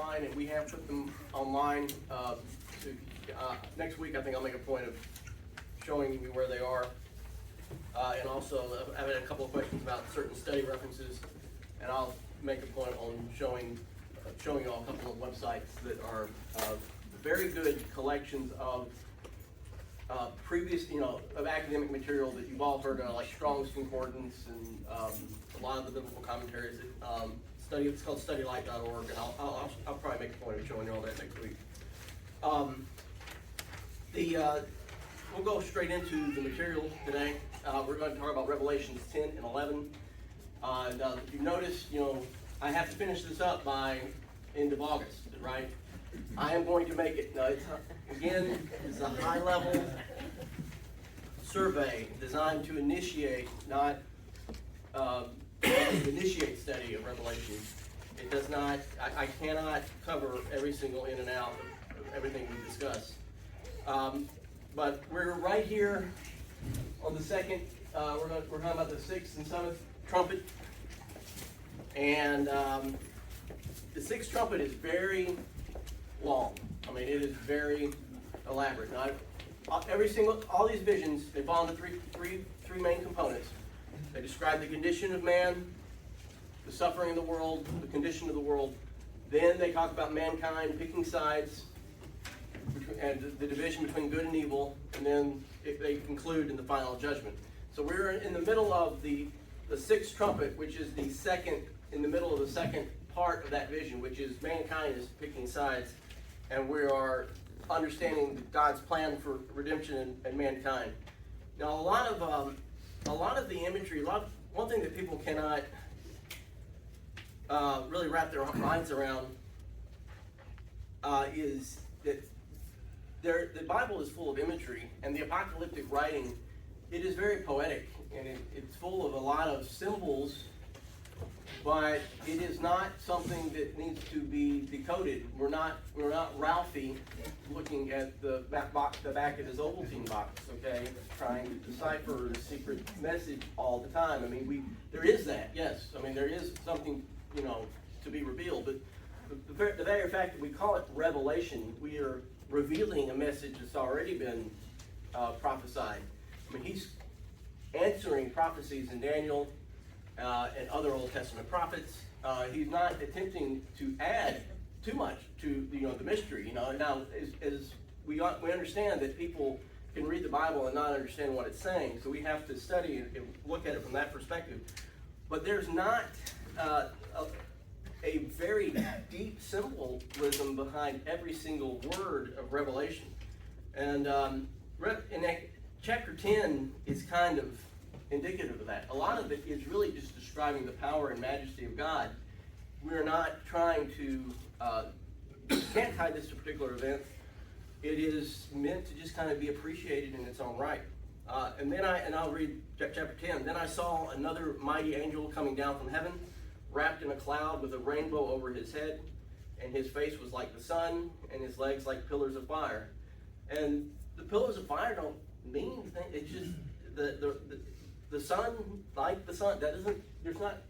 online, and we have put them online. Next week, I think I'll make a point of showing you where they are. And also, I've had a couple of questions about certain study references, and I'll make a point on showing you all a couple of websites that are very good collections of previous, of academic material that you've all heard of, like Strong's Concordance and a lot of the biblical commentaries. It's called studylight.org, and I'll probably make a point of showing you all that next week. We'll go straight into the material today. We're going to talk about Revelations 10 and 11. If you notice, I have to finish this up by end of August, right? I am going to make it. It's a high-level survey designed to initiate, not initiate study of Revelation. It does not. I cannot cover every single in and out of everything we discuss. But we're right here on the second. We're talking about the sixth and seventh trumpet, and the sixth trumpet is very long. I mean, it is very elaborate. Now, all these visions, they fall into three main components. They describe the condition of man, the suffering of the world, the condition of the world. Then they talk about mankind picking sides, and the division between good and evil, and then they conclude in the final judgment. So we're in the middle of the sixth trumpet, which is in the middle of the second part of that vision, which is mankind is picking sides, and we are understanding God's plan for redemption and mankind. Now, a lot of the imagery, one thing that people cannot really wrap their minds around is that the Bible is full of imagery, and the apocalyptic writing, it is very poetic, and it's full of a lot of symbols, but it is not something that needs to be decoded. We're not Ralphie looking at the back of his Ovaltine box, okay, trying to decipher the secret message all the time. I mean, there is that, yes. I mean, there is something, to be revealed, but the very fact that we call it revelation, we are revealing a message that's already been prophesied. I mean, he's answering prophecies in Daniel and other Old Testament prophets. He's not attempting to add too much to the mystery. Now, as we understand that people can read the Bible and not understand what it's saying, so we have to study and look at it from that perspective. But there's not a very deep symbolism behind every single word of Revelation. And chapter 10 is kind of indicative of that. A lot of it is really just describing the power and majesty of God. We're not trying to, can't tie this to a particular event. It is meant to just kind of be appreciated in its own right. And I'll read chapter 10. Then I saw another mighty angel coming down from heaven, wrapped in a cloud with a rainbow over his head, and his face was like the sun, and his legs like pillars of fire. And the pillars of fire don't mean anything. It's just the sun, like the sun. That isn't. There's not.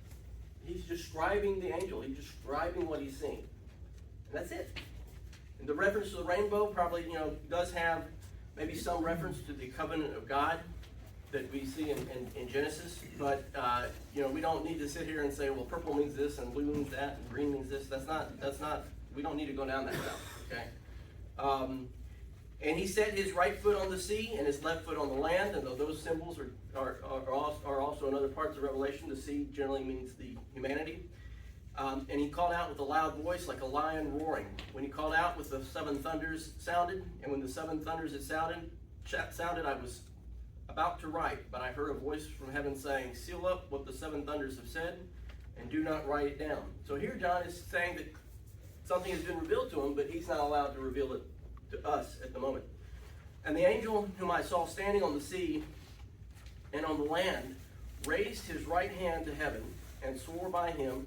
He's describing the angel. He's describing what he's seeing, and that's it. And the reference to the rainbow probably does have maybe some reference to the covenant of God that we see in Genesis, but we don't need to sit here and say, well, purple means this and blue means that and green means this. That's not. We don't need to go down that route. Okay. And he set his right foot on the sea and his left foot on the land. And though those symbols are also in other parts of Revelation, the sea generally means the humanity. And he called out with a loud voice like a lion roaring. When he called out, with the seven thunders sounded, and when the seven thunders had sounded, I was about to write, but I heard a voice from heaven saying, "Seal up what the seven thunders have said, and do not write it down." So here John is saying that something has been revealed to him, but he's not allowed to reveal it to us at the moment. And the angel whom I saw standing on the sea and on the land raised his right hand to heaven and swore by him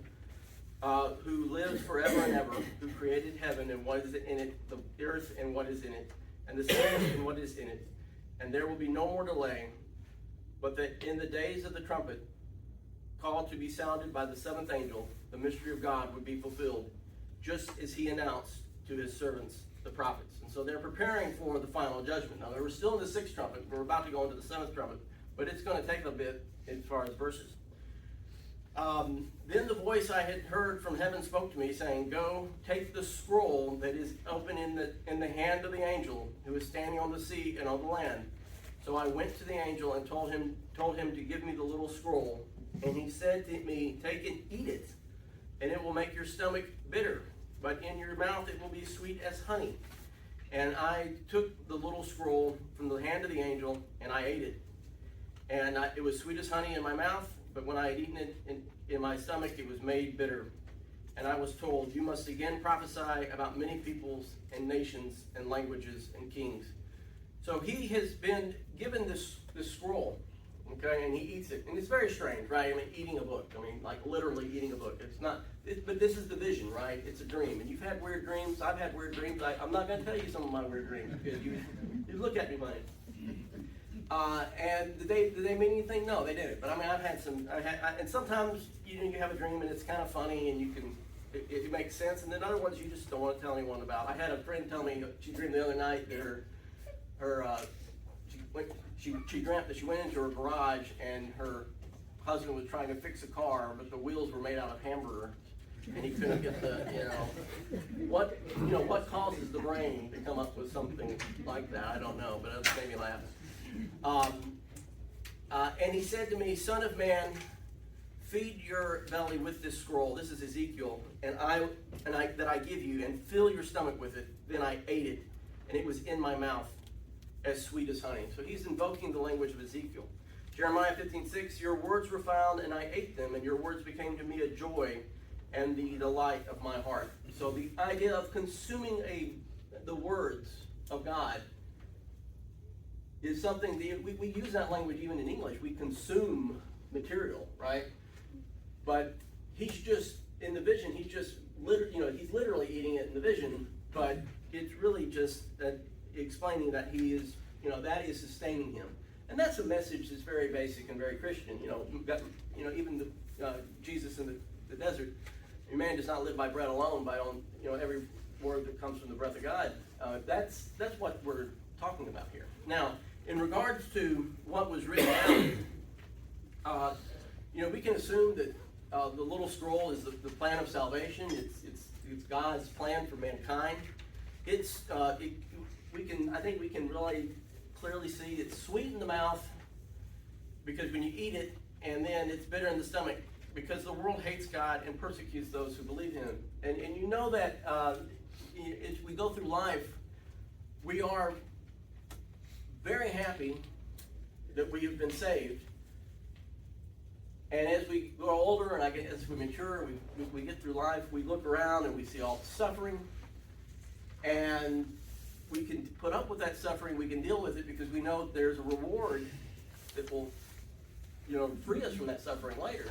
who lives forever and ever, who created heaven and what is in it, the earth and what is in it, and the sea and what is in it. And there will be no more delay, but that in the days of the trumpet called to be sounded by the seventh angel, the mystery of God would be fulfilled, just as he announced to his servants, the prophets. And so they're preparing for the final judgment. Now, we're still in the sixth trumpet. We're about to go into the seventh trumpet, but it's going to take a bit as far as verses. Then the voice I had heard from heaven spoke to me, saying, "Go, take the scroll that is open in the hand of the angel who is standing on the sea and on the land." So I went to the angel and told him to give me the little scroll. And he said to me, "Take and eat it, and it will make your stomach bitter, but in your mouth it will be sweet as honey." And I took the little scroll from the hand of the angel, and I ate it. And it was sweet as honey in my mouth, but when I had eaten it in my stomach, it was made bitter. And I was told, "You must again prophesy about many peoples and nations and languages and kings." So he has been given this scroll, okay, and he eats it. And it's very strange, right? I mean, eating a book. I mean, like literally eating a book. It's not, but this is the vision, right? It's a dream. And you've had weird dreams. I've had weird dreams. I'm not going to tell you some of my weird dreams because you look at me funny. And did they mean anything? No, they didn't. But I mean, I've had some, and sometimes you have a dream and it's kind of funny and you can, it makes sense. And then other ones you just don't want to tell anyone about. I had a friend tell me she dreamed the other night that she dreamt that she went into her garage and her husband was trying to fix a car, but the wheels were made out of hamburger. And he couldn't get what causes the brain to come up with something like that? I don't know, but it made me laugh. And he said to me, "Son of man, feed your belly with this scroll." This is Ezekiel, and that I give you, and fill your stomach with it. Then I ate it, and it was in my mouth as sweet as honey. So he's invoking the language of Ezekiel. Jeremiah 15:6, "Your words were found, and I ate them, and your words became to me a joy and the delight of my heart." So the idea of consuming the words of God is something that we use that language even in English. We consume material, right? But he's just in the vision. He's just he's literally eating it in the vision. But it's really just explaining that he is that is sustaining him, and that's a message that's very basic and very Christian. Even Jesus in the desert. Man does not live by bread alone, by every word that comes from the breath of God. That's what we're talking about here. Now, in regards to what was written down, we can assume that the little scroll is the plan of salvation. It's God's plan for mankind. I think we can really clearly see it's sweet in the mouth because when you eat it, and then it's bitter in the stomach, because the world hates God and persecutes those who believe him. And you know that as we go through life, we are very happy that we have been saved. And as we grow older and as we mature, we get through life, we look around and we see all the suffering. And we can put up with that suffering, we can deal with it because we know there's a reward that will free us from that suffering later.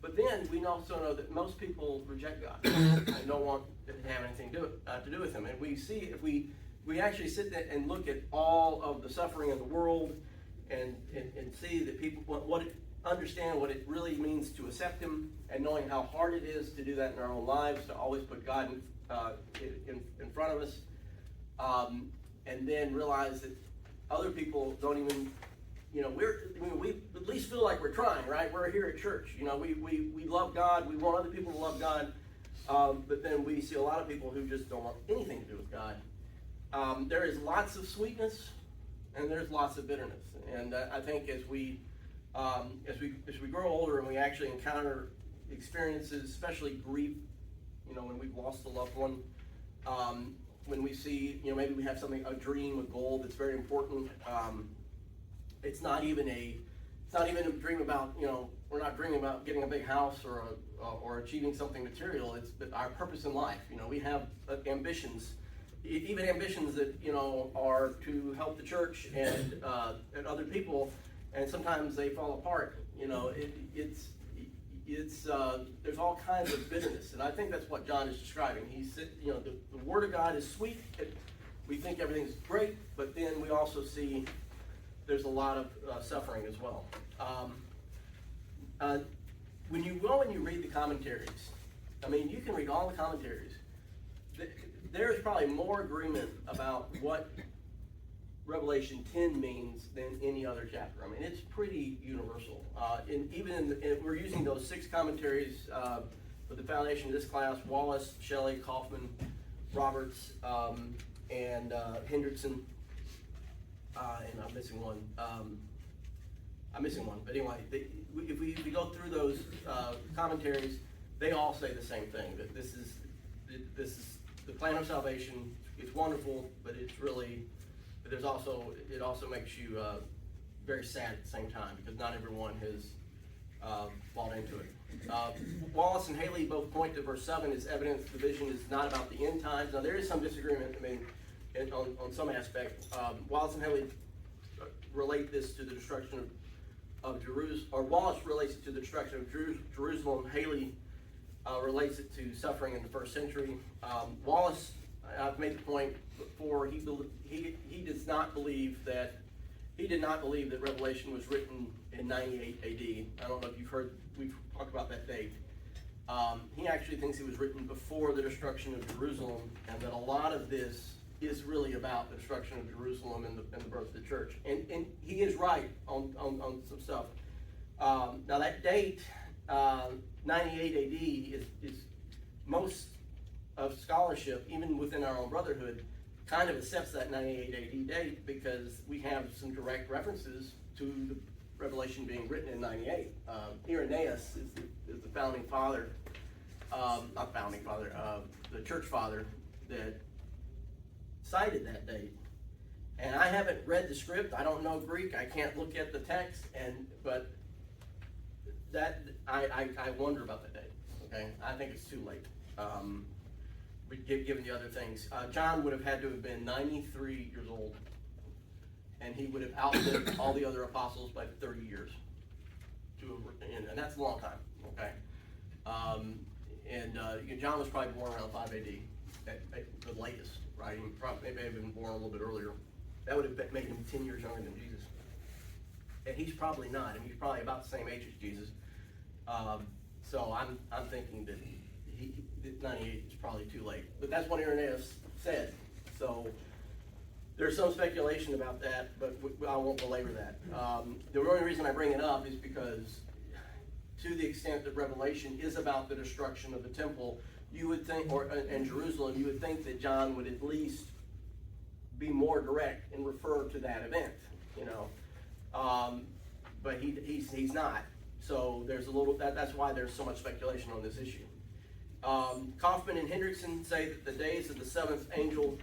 But then we also know that most people reject God and don't want to have anything to do with him. And we see, if we actually sit there and look at all of the suffering in the world and see that people understand what it really means to accept him, and knowing how hard it is to do that in our own lives, to always put God in front of us, and then realize that other people don't even. We at least feel like we're trying, right? We're here at church. We love God. We want other people to love God. But then we see a lot of people who just don't want anything to do with God. There is lots of sweetness, and there's lots of bitterness. And I think as we grow older and we actually encounter experiences, especially grief, when we've lost a loved one, when we see, maybe we have a dream, a goal that's very important. It's not even a dream about, we're not dreaming about getting a big house or achieving something material. It's our purpose in life. We have ambitions, even ambitions that, are to help the church and other people, and sometimes they fall apart. There's all kinds of bitterness, and I think that's what John is describing. He said, the Word of God is sweet. We think everything's great, but then we also see there's a lot of suffering as well. When you go and you read the commentaries, you can read all the commentaries, there is probably more agreement about what Revelation 10 means than any other chapter. I mean, it's pretty universal. We're using those 6 commentaries for the foundation of this class: Wallace, Shelley, Kaufman, Roberts, and Hendrickson, and I'm missing one. But anyway, if we go through those commentaries, they all say the same thing, that this is the plan of salvation. It's wonderful, but it also makes you very sad at the same time, because not everyone has bought into it. Wallace and Haley both point to verse 7 as evidence the vision is not about the end times. Now, there is some disagreement, on some aspect. Wallace and Haley relate this to the destruction of Jerusalem, or Wallace relates it to the destruction of Jerusalem. Haley relates it to suffering in the first century. Wallace, I've made the point before, he did not believe that Revelation was written in 98 AD. I don't know if you've heard, we've talked about that date. He actually thinks it was written before the destruction of Jerusalem, and that a lot of this is really about the destruction of Jerusalem and the birth of the church. And he is right on some stuff. Now that date, 98 AD, is most of scholarship, even within our own brotherhood, kind of accepts that 98 AD date, because we have some direct references to the Revelation being written in 98. Irenaeus is the founding father, the church father that cited that date. And I haven't read the script. I don't know Greek. I can't look at the text. But that I wonder about that date. Okay, I think it's too late. Given the other things, John would have had to have been 93 years old, and he would have outlived all the other apostles by 30 years. And that's a long time. Okay, John was probably born around 5 AD, at the latest. Right? He may have been born a little bit earlier. That would have made him 10 years younger than Jesus. And he's probably not. I mean, he's probably about the same age as Jesus. So I'm thinking that 98 is probably too late. But that's what Irenaeus said. So there's some speculation about that, but I won't belabor that. The only reason I bring it up is because, to the extent that Revelation is about the destruction of the temple, you would think, in Jerusalem, you would think that John would at least be more direct and refer to that event, but he's not. So there's that's why there's so much speculation on this issue. Kaufman and Hendrickson say that the days of the seventh angel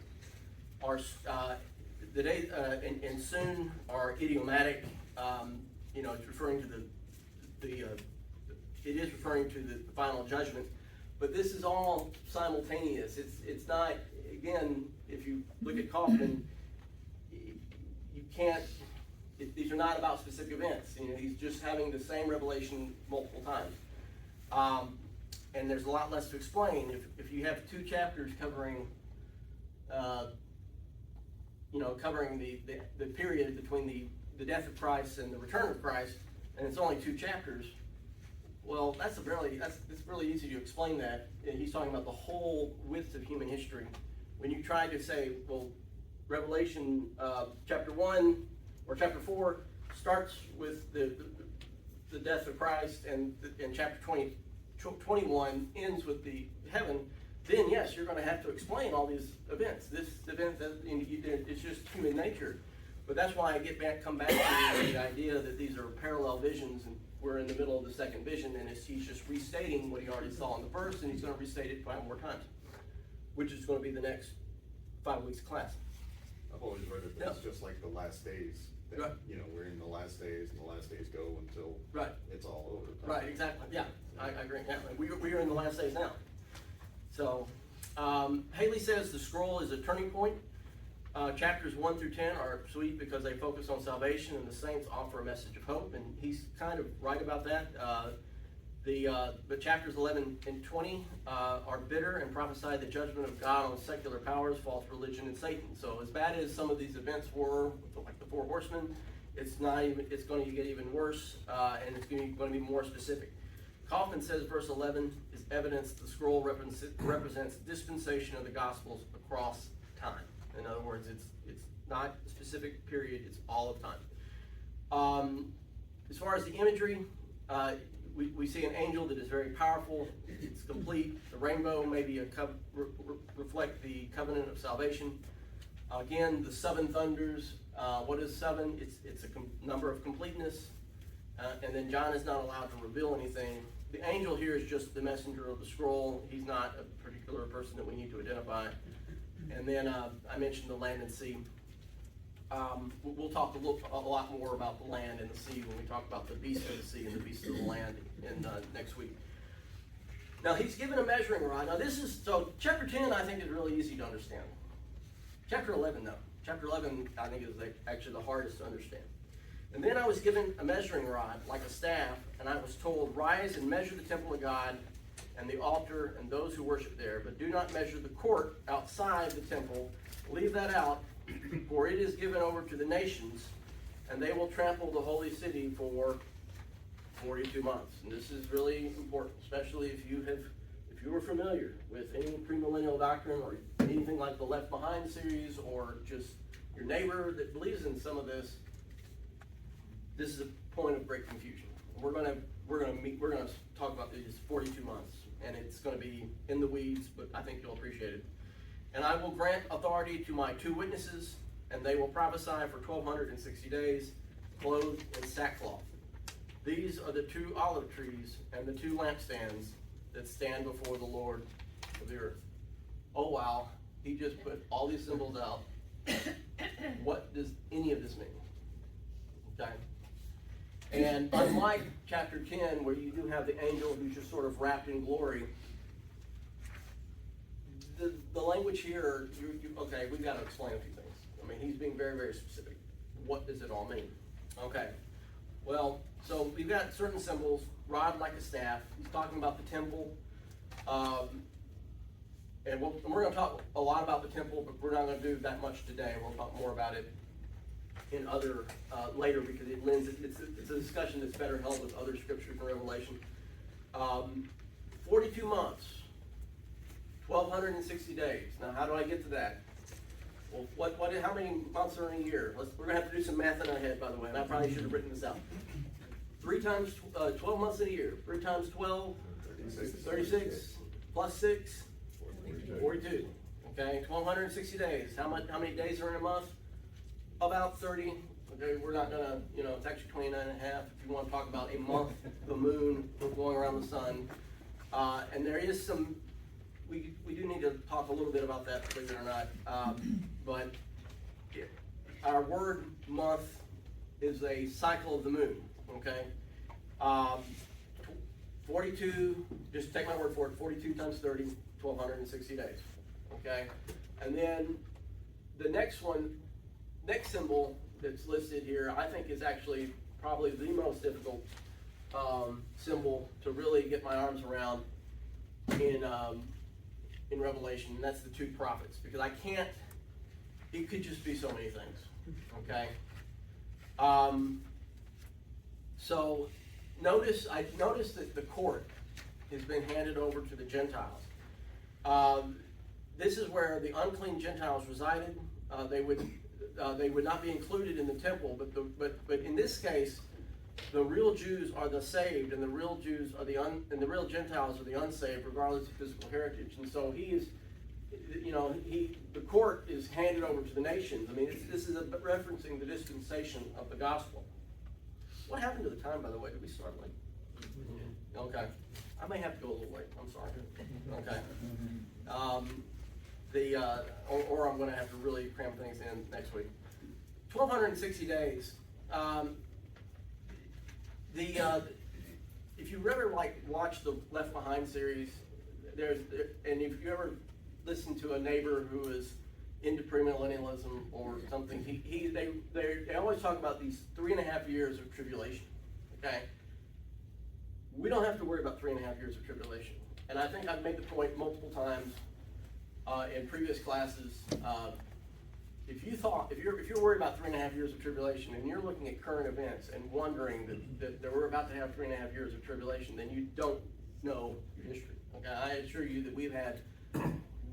are the days and soon are idiomatic. It's referring to it is referring to the final judgment. But this is all simultaneous. It's not, again, if you look at Kaufman, you can't, these are not about specific events. He's just having the same revelation multiple times. And there's a lot less to explain. If you have 2 chapters covering, covering the period between the death of Christ and the return of Christ, and it's only 2 chapters, well, it's really easy to explain that. And he's talking about the whole width of human history. When you try to say, well, Revelation chapter 1 or chapter 4 starts with the death of Christ, and chapter 21 ends with the heaven, then yes, you're going to have to explain all these events. This event, it's just human nature. But that's why I come back to the idea that these are parallel visions, and we're in the middle of the second vision, and he's just restating what he already saw in the first, and he's going to restate it 5 more times, which is going to be the next 5 weeks class. I've always read it, it's just like the last days. That, right. We're in the last days, and the last days go until it's all over. Right, exactly. Yeah, I agree. Yeah, we are in the last days now. So, Haley says the scroll is a turning point. Chapters 1 through 10 are sweet because they focus on salvation, and the saints offer a message of hope, and he's kind of right about that. But chapters 11 and 20 are bitter and prophesy the judgment of God on secular powers, false religion, and Satan. So as bad as some of these events were, like the 4 horsemen, it's going to get even worse, and it's going to be more specific. Kaufman says verse 11 is evidence the scroll represents dispensation of the Gospels across time. In other words, it's not a specific period, it's all of time. As far as the imagery, we see an angel that is very powerful, it's complete. The rainbow maybe reflect the covenant of salvation. Again, the seven thunders. What is seven? It's a number of completeness. And then John is not allowed to reveal anything. The angel here is just the messenger of the scroll. He's not a particular person that we need to identify. And then I mentioned the land and sea. We'll talk a lot more about the land and the sea when we talk about the beast of the sea and the beast of the land in next week. Now he's given a measuring rod. Now so chapter 10 I think is really easy to understand. Chapter 11 though. Chapter 11 I think is actually the hardest to understand. And then I was given a measuring rod like a staff, and I was told, rise and measure the temple of God and the altar and those who worship there, but do not measure the court outside the temple. Leave that out, for it is given over to the nations, and they will trample the holy city for 42 months. And this is really important, especially if you were familiar with any premillennial doctrine or anything like the Left Behind series, or just your neighbor that believes in some of this. This is a point of great confusion. We're gonna talk about these 42 months, and it's gonna be in the weeds, but I think you'll appreciate it. And I will grant authority to my 2 witnesses, and they will prophesy for 1260 days, clothed in sackcloth. These are the 2 olive trees and the 2 lampstands that stand before the Lord of the earth. Oh wow, he just put all these symbols out. What does any of this mean? Okay. And unlike chapter 10, where you do have the angel who's just sort of wrapped in glory, the language here, okay, we've got to explain a few things. I mean, he's being very, very specific. What does it all mean? Okay. Well, so we've got certain symbols, rod like a staff. He's talking about the temple. And we're going to talk a lot about the temple, but we're not going to do that much today. We'll talk more about it in other later, because it's a discussion that's better held with other scriptures in Revelation. 42 months, 1260 days. Now, how do I get to that? Well, how many months are in a year? We're gonna have to do some math in our head, by the way, and I probably should have written this out. 3 times 12 months in a year. 3 times 12, 36 plus 6, 42. Okay, 1260 days. How many days are in a month? About 30. Okay, we're not gonna, it's actually 29 and a half if you want to talk about a month, the moon going around the sun. And there is some, we do need to talk a little bit about that, believe it or not. But our word month is a cycle of the moon, okay? 42, just take my word for it, 42 times 30, 1260 days, okay? And then the next symbol that's listed here, I think is actually probably the most difficult symbol to really get my arms around in Revelation, and that's the 2 prophets, because it could just be so many things, okay? So I noticed that the court has been handed over to the Gentiles. This is where the unclean Gentiles resided. They would not be included in the temple, but in this case, the real Jews are the saved, and the real Jews are and the real Gentiles are the unsaved, regardless of physical heritage. And so the court is handed over to the nations. I mean, this is referencing the dispensation of the gospel. What happened to the time, by the way? Did we start late? Okay. I may have to go a little late. I'm sorry. Okay. Or I'm going to have to really cram things in next week. 1260 days. If you ever watch the Left Behind series, and if you ever listen to a neighbor who is into premillennialism or something, they always talk about these 3.5 years of tribulation. Okay, we don't have to worry about 3.5 years of tribulation, and I think I've made the point multiple times in previous classes. if you're worried about 3.5 years of tribulation and you're looking at current events and wondering that we're about to have 3.5 years of tribulation, then you don't know your history. Okay, I assure you that we've had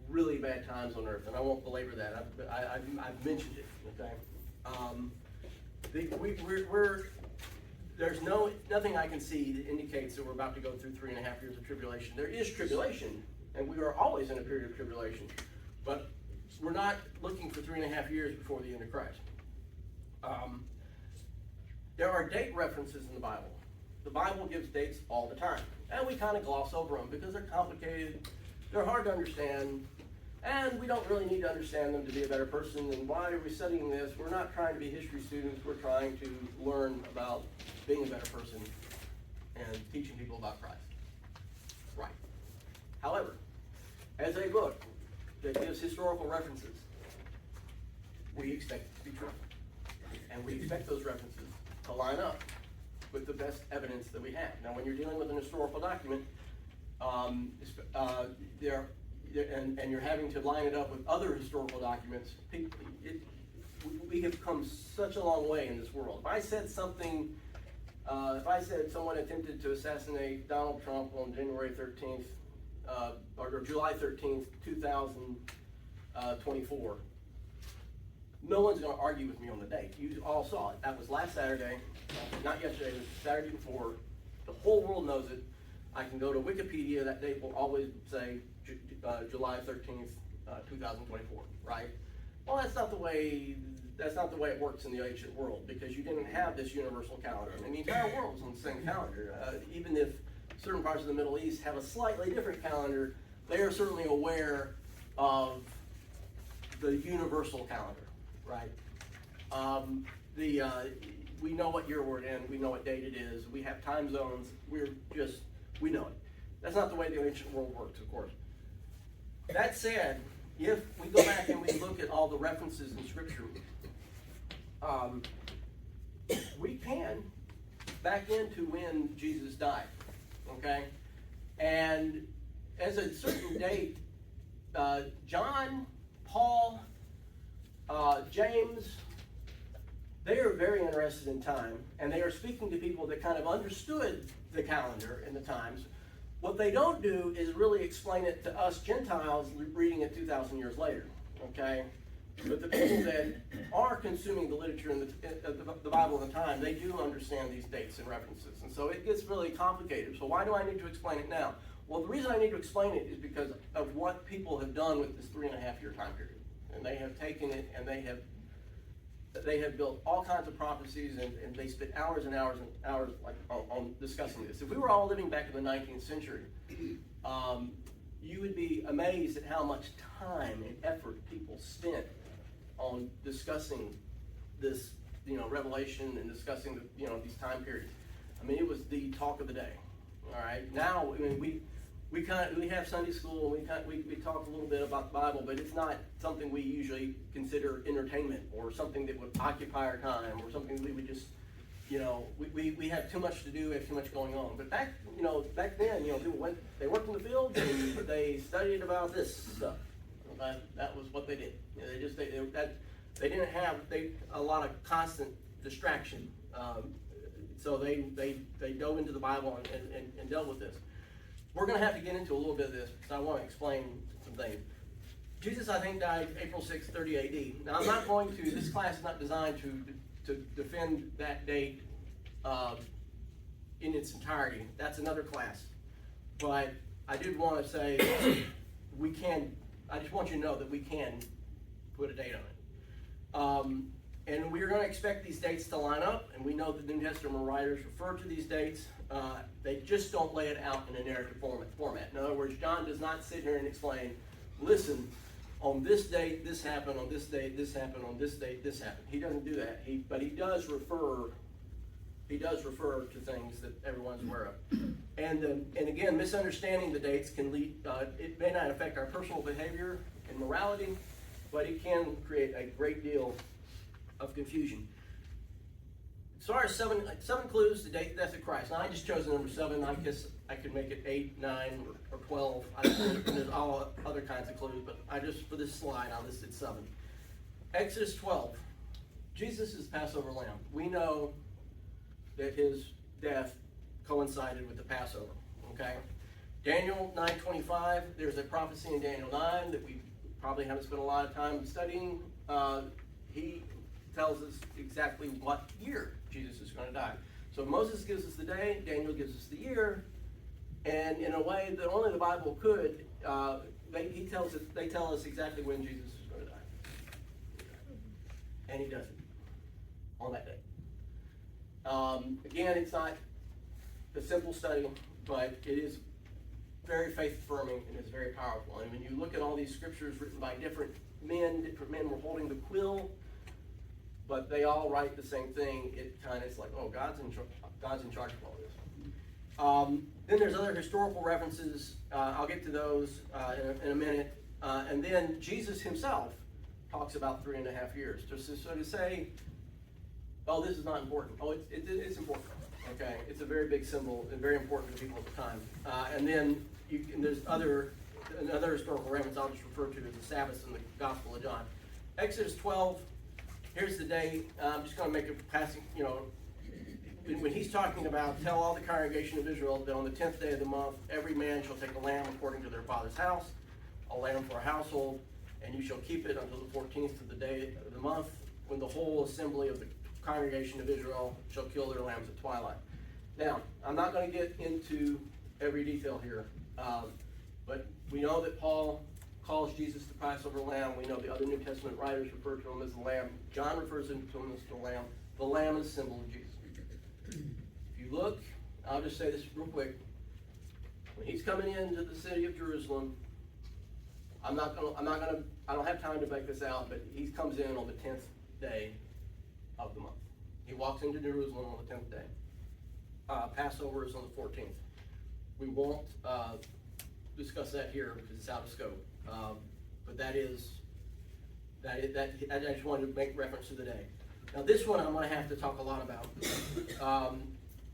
really bad times on earth, and I won't belabor that. I've mentioned it. Okay, there's nothing I can see that indicates that we're about to go through 3.5 years of tribulation. There is tribulation, and we are always in a period of tribulation, but we're not looking for 3.5 years before the end of Christ. There are date references in the Bible. The Bible gives dates all the time, and we kind of gloss over them because they're complicated, they're hard to understand, and we don't really need to understand them to be a better person. And why are we studying this? We're not trying to be history students. We're trying to learn about being a better person and teaching people about Christ. Right. However, as a book that gives historical references, we expect it to be true. And we expect those references to line up with the best evidence that we have. Now, when you're dealing with an historical document, and you're having to line it up with other historical documents, we have come such a long way in this world. If I said something, if I said someone attempted to assassinate Donald Trump on January 13th, or July 13th, 2024, no one's going to argue with me on the date. You all saw it. That was last Saturday, not yesterday, it was Saturday before. The whole world knows it. I can go to Wikipedia, that date will always say July 13th, 2024, right? Well, that's not the way it works in the ancient world, because you didn't have this universal calendar. I mean, the entire world was on the same calendar. Even if certain parts of the Middle East have a slightly different calendar, they are certainly aware of the universal calendar, right? We know what year we're in, we know what date it is, we have time zones, we know it. That's not the way the ancient world works, of course. That said, if we go back and we look at all the references in Scripture, we can back into when Jesus died, okay? And as a certain date, John, Paul, James, they are very interested in time, and they are speaking to people that kind of understood the calendar and the times. What they don't do is really explain it to us Gentiles reading it 2,000 years later, okay? But the people that are consuming the literature and the Bible at the time, they do understand these dates and references. And so it gets really complicated. So why do I need to explain it now? Well, the reason I need to explain it is because of what people have done with this 3.5-year time period. And they have taken it and they have built all kinds of prophecies, and they spent hours and hours and hours on discussing this. If we were all living back in the 19th century, you would be amazed at how much time and effort people spent on discussing this, revelation and discussing these time periods. I mean, it was the talk of the day. All right. Now, I mean, we have Sunday school, and we talk a little bit about the Bible, but it's not something we usually consider entertainment or something that would occupy our time or something we would just, we have too much to do, we have too much going on. But back then, people they worked in the fields and they studied about this stuff. That was what they did. They didn't have a lot of constant distraction. So they dove into the Bible and dealt with this. We're going to have to get into a little bit of this because I want to explain some things. Jesus, I think, died April 6, 30 AD. Now, I'm not going to, this class is not designed to defend that date in its entirety. That's another class. But I did want to say I just want you to know that we can put a date on it. And we're going to expect these dates to line up, and we know that the New Testament writers refer to these dates. They just don't lay it out in a narrative format. In other words, John does not sit here and explain, listen, on this date this happened, on this date this happened, on this date this happened. He doesn't do that. But he does refer to things that everyone's aware of. And again, misunderstanding the dates can lead, it may not affect our personal behavior and morality, but it can create a great deal of confusion. As far as seven clues to date the death of Christ. Now, I just chose the number 7. I guess I could make it 8, 9, or 12. There's all other kinds of clues, but for this slide, I listed 7. Exodus 12. Jesus is Passover lamb. We know that his death coincided with the Passover. Okay? Daniel 9:25. There's a prophecy in Daniel 9 that we probably haven't spent a lot of time studying. He tells us exactly what year Jesus is going to die. So Moses gives us the day, Daniel gives us the year, and in a way that only the Bible could, they tell us exactly when Jesus is going to die. And he does it on that day. Again, it's not a simple study, but it is very faith-affirming and it's very powerful. And when you look at all these scriptures written by different men were holding the quill, but they all write the same thing. It kind of is like, oh, God's in charge of all this. Then there's other historical references. I'll get to those in a minute. And then Jesus himself talks about 3.5 years. So to say, oh, this is not important. Oh, it's important. Okay, it's a very big symbol and very important to people at the time. And then there's another historical reference I'll just refer to as the Sabbath in the Gospel of John. Exodus 12. Here's the day. I'm just going to make a passing, when he's talking about, tell all the congregation of Israel that on the 10th day of the month, every man shall take a lamb according to their father's house, a lamb for a household, and you shall keep it until the 14th of the day of the month, when the whole assembly of the congregation of Israel shall kill their lambs at twilight. Now, I'm not going to get into every detail here, but we know that Paul calls Jesus the Passover lamb. We know the other New Testament writers refer to him as the lamb. John refers to him as the lamb. The lamb is a symbol of Jesus. If you look, I'll just say this real quick. When he's coming into the city of Jerusalem, I don't have time to make this out, but he comes in on the 10th day of the month. He walks into Jerusalem on the 10th day. Passover is on the 14th. We won't discuss that here because it's out of scope. But I just wanted to make reference to the day. Now this one I'm going to have to talk a lot about.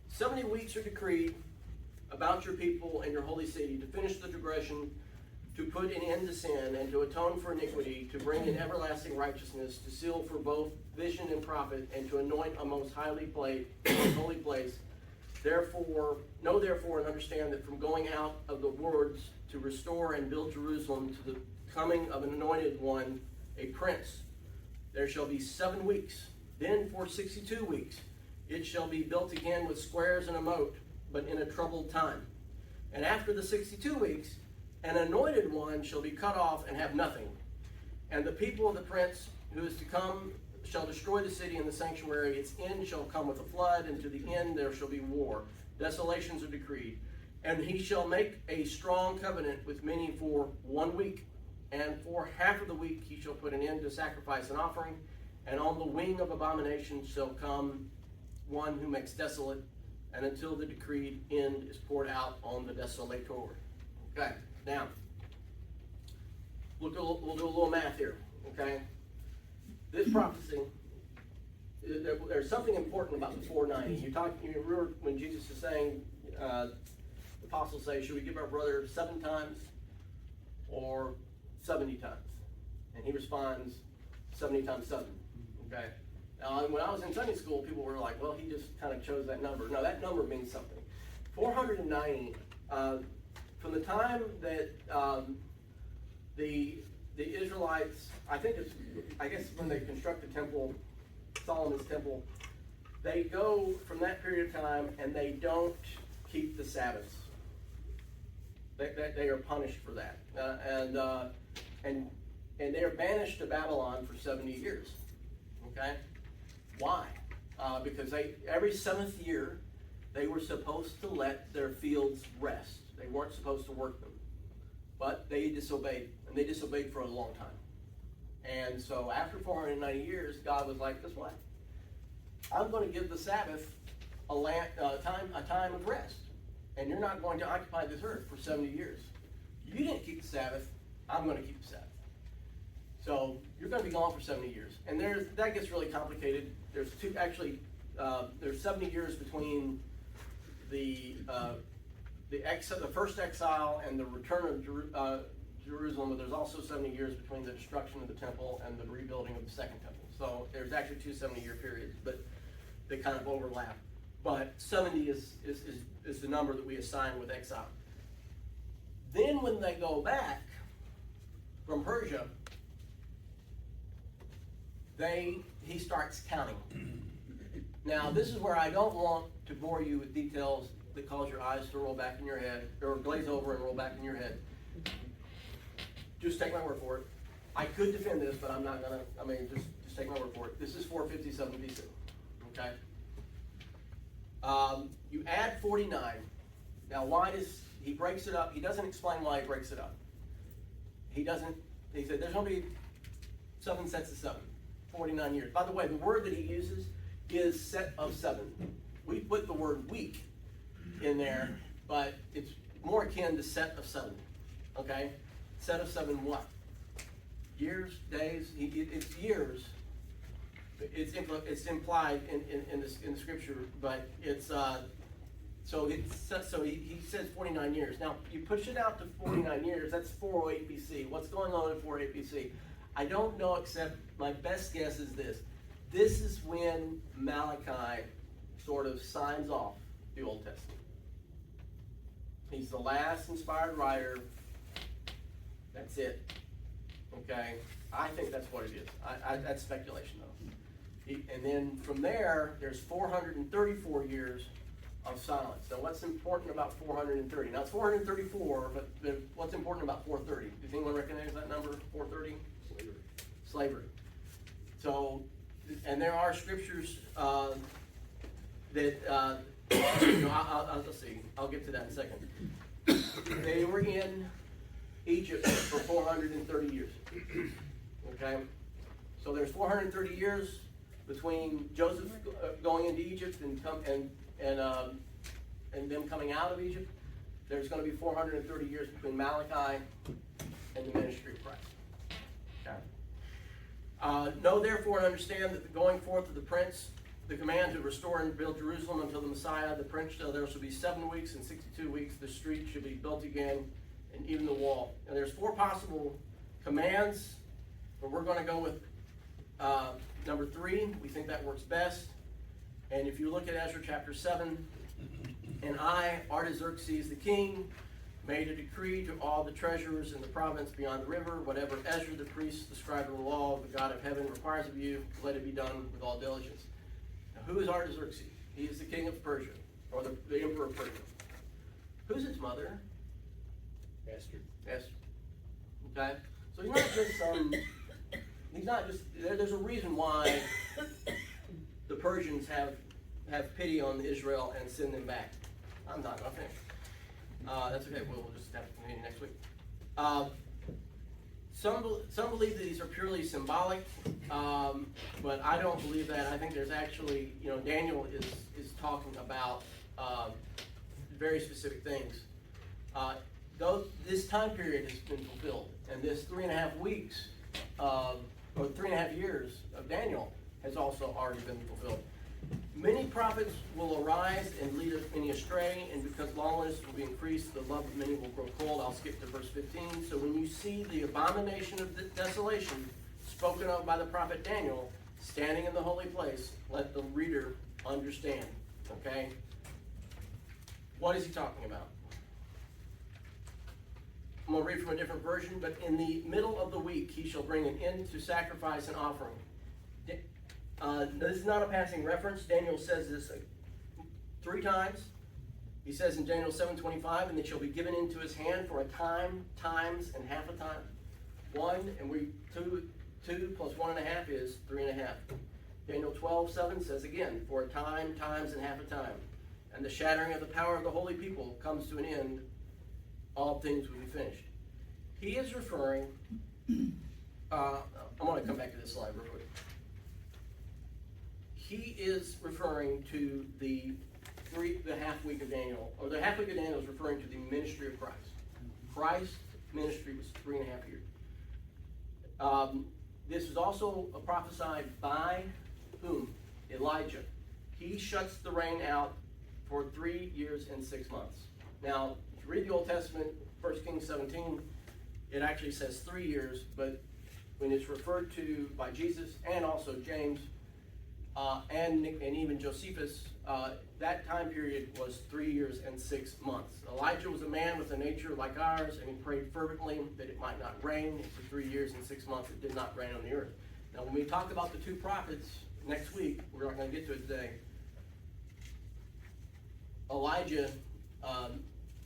70 weeks are decreed about your people and your holy city to finish the transgression, to put an end to sin, and to atone for iniquity, to bring in everlasting righteousness, to seal for both vision and prophet, and to anoint a most holy place. Know therefore and understand that from going out of the words to restore and build Jerusalem to the coming of an anointed one, a prince, there shall be 7 weeks. Then for 62 weeks it shall be built again with squares and a moat, but in a troubled time. And after the 62 weeks, an anointed one shall be cut off and have nothing. And the people of the prince who is to come shall destroy the city and the sanctuary. Its end shall come with a flood, and to the end there shall be war. Desolations are decreed. And he shall make a strong covenant with many for 1 week. And for half of the week he shall put an end to sacrifice and offering. And on the wing of abomination shall come one who makes desolate, and until the decreed end is poured out on the desolator. Okay, now, we'll do a little math here, okay? This prophecy, there's something important about the 490. You remember when Jesus is saying, the apostles say, should we give our brother 7 times or 70 times? And he responds, 70 times 7, okay? Now, when I was in Sunday school, people were like, well, he just kind of chose that number. No, that number means something. 490, from the time that the Israelites, I guess when they construct the temple, Solomon's temple, they go from that period of time and they don't keep the Sabbaths. They are punished for that, and they are banished to Babylon for 70 years. Okay, why? Because every 7th year they were supposed to let their fields rest. They weren't supposed to work them, but they disobeyed, and they disobeyed for a long time. And so after 490 years, God was like, guess what? I'm going to give the Sabbath a time of rest, and you're not going to occupy this earth for 70 years. You didn't keep the Sabbath. I'm going to keep the Sabbath. So you're going to be gone for 70 years, and that gets really complicated. There's there's 70 years between the first exile and the return of Jerusalem, but there's also 70 years between the destruction of the temple and the rebuilding of the second temple. So there's actually two 70-year periods, but they kind of overlap. But 70 is the number that we assign with exile. Then when they go back from Persia, he starts counting. Now, this is where I don't want to bore you with details that cause your eyes to roll back in your head, or glaze over and roll back in your head. Just take my word for it. I could defend this, but I'm not gonna, just take my word for it. This is 457 BC, okay? You add 49. Now, he breaks it up. He doesn't explain why he breaks it up. He said there's gonna be 7 sets of 7, 49 years. By the way, the word that he uses is set of 7. We put the word week in there, but it's more akin to set of 7, okay? Set of 7 what? Years, days, it's years. It's implied in the scripture, but it's, so he says 49 years. Now, you push it out to 49 years, that's 408 BC. What's going on in 408 BC? I don't know, except my best guess is this. This is when Malachi sort of signs off the Old Testament. He's the last inspired writer. That's it. Okay? I think that's what it is. That's speculation, though. And then from there, there's 434 years of silence. Now, what's important about 430? Now, it's 434, but what's important about 430? Does anyone recognize that number, 430? Slavery. So, and there are scriptures that, let's see, I'll get to that in a second. They were in Egypt for 430 years. Okay? So there's 430 years between Joseph going into Egypt and them coming out of Egypt. There's going to be 430 years between Malachi and the ministry of Christ. Okay? Know therefore and understand that the going forth of the prince, the command to restore and build Jerusalem until the Messiah, the prince, there shall be 7 weeks and 62 weeks. The street shall be built again, and even the wall. And there's 4 possible commands, but we're going to go with number 3. We think that works best. And if you look at Ezra chapter 7, and I, Artaxerxes the king, made a decree to all the treasurers in the province beyond the river, whatever Ezra the priest, the scribe of the law, the God of heaven requires of you, let it be done with all diligence. Now, who is Artaxerxes? He is the king of Persia, or the emperor of Persia. Who's his mother? Esther. Okay? So he's not just there's a reason why the Persians have pity on Israel and send them back. I'm not going to finish. That's okay. We'll just have to continue next week. Some believe that these are purely symbolic, but I don't believe that. I think there's actually, Daniel is talking about very specific things. Though this time period has been fulfilled, and this 3.5 weeks, or 3.5 years of Daniel has also already been fulfilled. Many prophets will arise and lead many astray, and because lawlessness will be increased, the love of many will grow cold. I'll skip to verse 15. So when you see the abomination of the desolation spoken of by the prophet Daniel standing in the holy place, let the reader understand. Okay? What is he talking about? I'm going to read from a different version. But in the middle of the week he shall bring an end to sacrifice and offering. This is not a passing reference. Daniel says this 3 times. He says in Daniel 7:25, and it shall be given into his hand for a time, times, and half a time. 1, and 2 plus 1.5 is 3.5. Daniel 12:7 says again, for a time, times, and half a time. And the shattering of the power of the holy people comes to an end. All things will be finished. He is referring, I'm going to come back to this slide real quick. He is referring to the half week of Daniel, or the half week of Daniel is referring to the ministry of Christ. Christ's ministry was 3.5 years. This is also prophesied by whom? Elijah. He shuts the rain out for 3 years and 6 months. Now, if you read the Old Testament, 1 Kings 17, it actually says 3 years, but when it's referred to by Jesus and also James and even Josephus, that time period was 3 years and 6 months. Elijah was a man with a nature like ours, and he prayed fervently that it might not rain. For 3 years and 6 months, it did not rain on the earth. Now, when we talk about the two prophets next week, we're not going to get to it today. Elijah,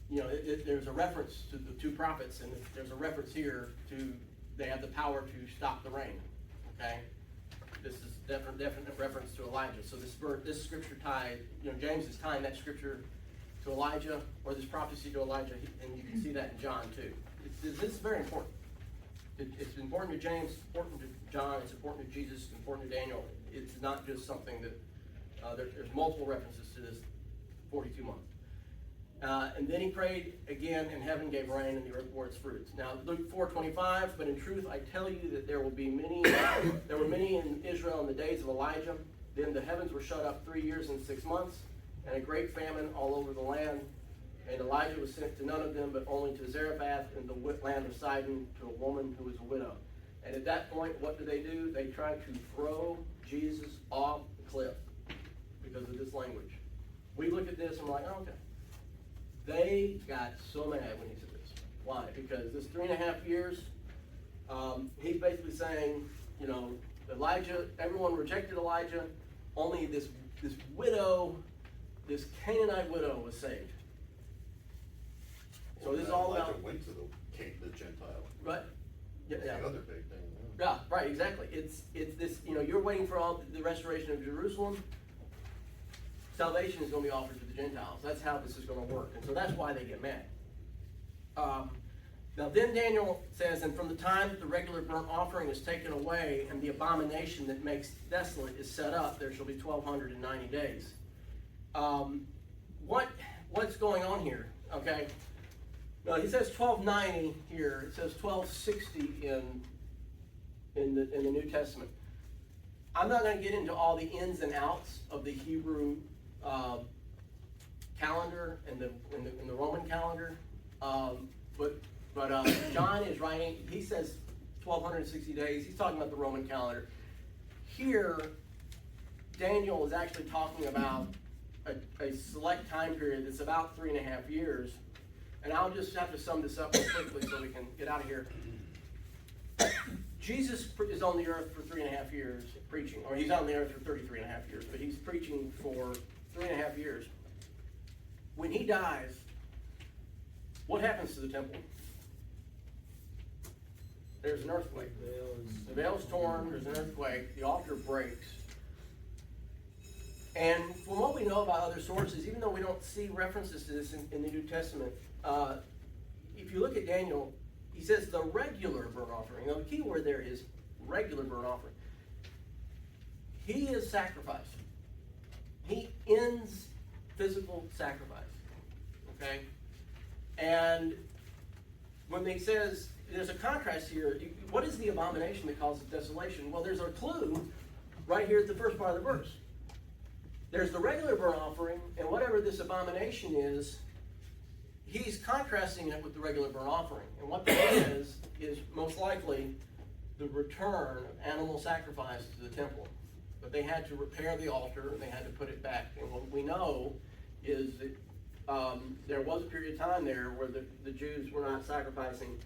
there's a reference to the two prophets, and there's a reference here to they have the power to stop the rain. Okay, this is definite reference to Elijah. So this scripture tied, James is tying that scripture to Elijah, or this prophecy to Elijah, and you can see that in John too. This is very important. It's important to James, it's important to John, it's important to Jesus, it's important to Daniel. It's not just something that there's multiple references to this 42 months. And then he prayed again, and heaven gave rain, and the earth bore its fruits. Now, Luke 4:25, but in truth I tell you that there were many in Israel in the days of Elijah. Then the heavens were shut up 3 years and 6 months, and a great famine all over the land. And Elijah was sent to none of them, but only to Zarephath in the land of Sidon, to a woman who was a widow. And at that point, what do? They tried to throw Jesus off the cliff because of this language. We look at this and we're like, oh, okay. They got so mad when he said this. Why? Because this 3.5 years, he's basically saying, Elijah, everyone rejected Elijah, only this widow, this Canaanite widow was saved. So this is all Elijah about. went to the Gentile. Right. Yeah. The other big thing. Yeah, right, exactly. It's this, you're waiting for all the restoration of Jerusalem. Salvation is going to be offered to the Gentiles. That's how this is going to work. And so that's why they get mad. Now then Daniel says, and from the time that the regular burnt offering is taken away and the abomination that makes desolate is set up, there shall be 1,290 days. What's going on here? Okay. No, he says 1290 here. It says 1260 in the New Testament. I'm not going to get into all the ins and outs of the Hebrew calendar and the Roman calendar, but John is writing. He says 1260 days. He's talking about the Roman calendar. Here, Daniel is actually talking about a select time period that's about 3.5 years. And I'll just have to sum this up real quickly so we can get out of here. Jesus is on the earth for 3.5 years preaching, or he's on the earth for 33.5 years, but he's preaching for 3.5 years. When he dies, what happens to the temple? There's an earthquake. The veil's torn, there's an earthquake, the altar breaks. And from what we know about other sources, even though we don't see references to this in the New Testament, if you look at Daniel, he says the regular burnt offering. Now the key word there is regular burnt offering. He is sacrifice. He ends physical sacrifice. Okay? And when he says, there's a contrast here, what is the abomination that causes desolation? Well, there's a clue right here at the first part of the verse. There's the regular burnt offering, and whatever this abomination is, he's contrasting it with the regular burnt offering. And what that is most likely the return of animal sacrifice to the temple. But they had to repair the altar, and they had to put it back. And what we know is that there was a period of time there where the Jews were not sacrificing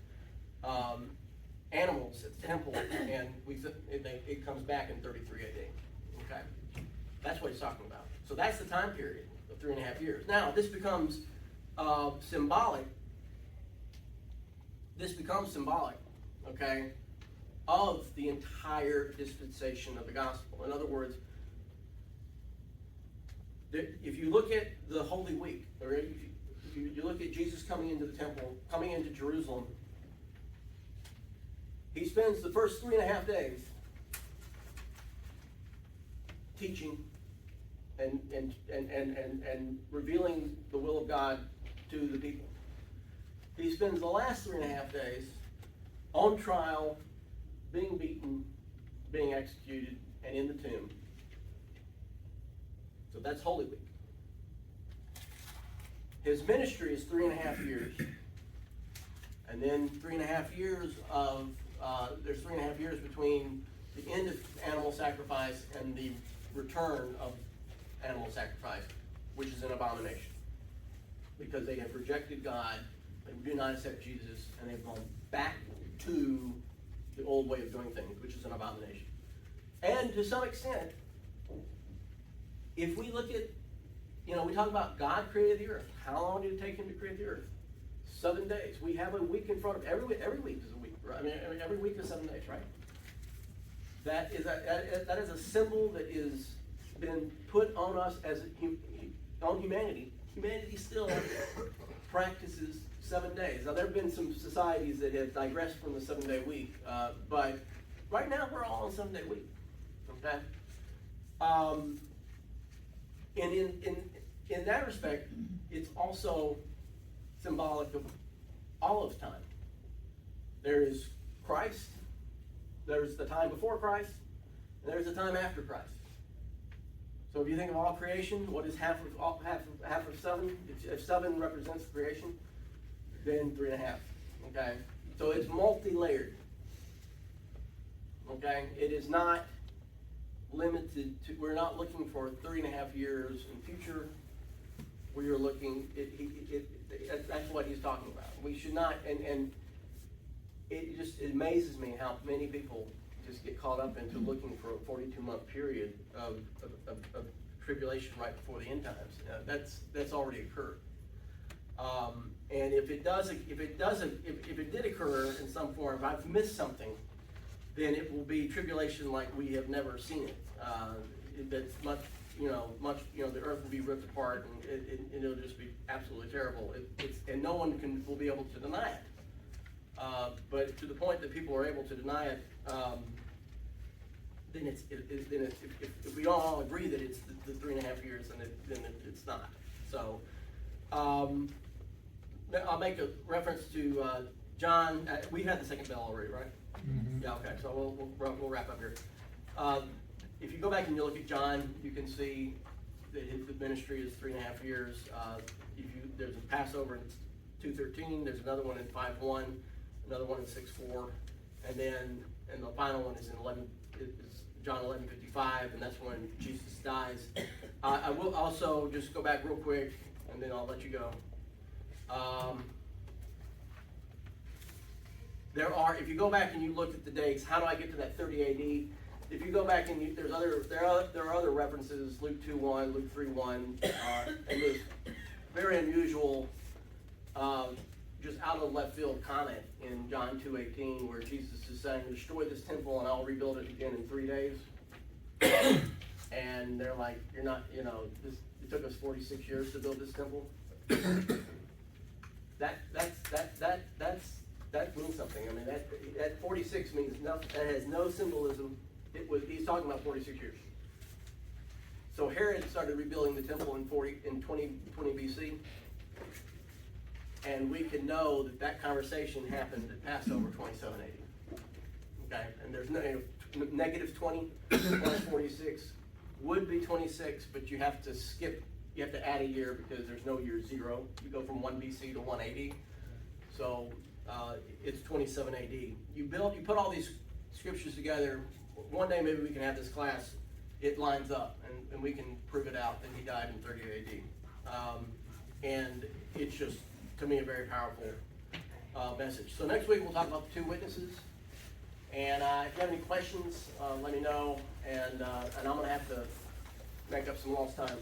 animals at the temple, and it comes back in 33 AD. Okay? That's what he's talking about. So that's the time period of 3.5 years. Now, this becomes symbolic. This becomes symbolic, okay, of the entire dispensation of the gospel. In other words, if you look at the Holy Week, or if you look at Jesus coming into the temple, coming into Jerusalem, he spends the first 3.5 days teaching and revealing the will of God to the people. He spends the last 3.5 days on trial, being beaten, being executed, and in the tomb. So that's Holy Week. His ministry is 3.5 years. And then 3.5 years of, there's 3.5 years between the end of animal sacrifice and the return of animal sacrifice, which is an abomination. Because they have rejected God, they do not accept Jesus, and they've gone back to the old way of doing things, which is an abomination. And to some extent, if we look at, we talk about God created the earth. How long did it take him to create the earth? 7 days. We have a week in front of every week is a week, right? I mean, every week is 7 days, right? That is a symbol that is been put on us as on humanity. Humanity still practices 7 days. Now, there have been some societies that have digressed from the 7-day week, but right now we're all on a 7-day week. Okay. And in that respect, it's also symbolic of all of time. There is Christ, there's the time before Christ, and there's the time after Christ. So if you think of all creation, what is half of 7? If 7 represents creation, then 3.5. Okay? So it's multi-layered. Okay? It is not limited to, we're not looking for 3.5 years in future. We are looking, that's what he's talking about. We should not, and it amazes me how many people just get caught up into looking for a 42-month period of tribulation right before the end times. That's already occurred. And if it did occur in some form, if I've missed something, then it will be tribulation like we have never seen it. That's much, the earth will be ripped apart, and it'll just be absolutely terrible. And no one will be able to deny it. But to the point that people are able to deny it, then if we all agree that it's the 3.5 years, then it's not. So I'll make a reference to John. We had the second bell already, right? Mm-hmm. Yeah. Okay. So we'll wrap up here. If you go back and you look at John, you can see that the ministry is 3.5 years. There's a Passover in 2:13. There's another one in 5:1. Another one in 6:4, and the final one is in John 11:55, and that's when Jesus dies. I will also just go back real quick, and then I'll let you go. If you go back and you look at the dates, how do I get to that 30 AD? If you go back and there are other references, Luke 2:1, Luke 3:1, and this very unusual, just out of left field comment in John 2:18, where Jesus is saying, "Destroy this temple and I'll rebuild it again in 3 days." And they're like, "You're not, it took us 46 years to build this temple." That means something. I mean, that 46 means nothing. That has no symbolism. He's talking about 46 years. So Herod started rebuilding the temple in 20 BC. And we can know that conversation happened at Passover 27 AD. Okay, and there's no negative 20 plus 46 would be 26, but you have to skip. You have to add a year because there's no year 0. You go from 1 BC to 180. So it's 27 AD. You put all these scriptures together. One day maybe we can have this class. It lines up, and we can prove it out that he died in 30 AD. And it's just, to me, a very powerful message. So next week we'll talk about the 2 witnesses. And if you have any questions, let me know. And I'm going to have to make up some lost time.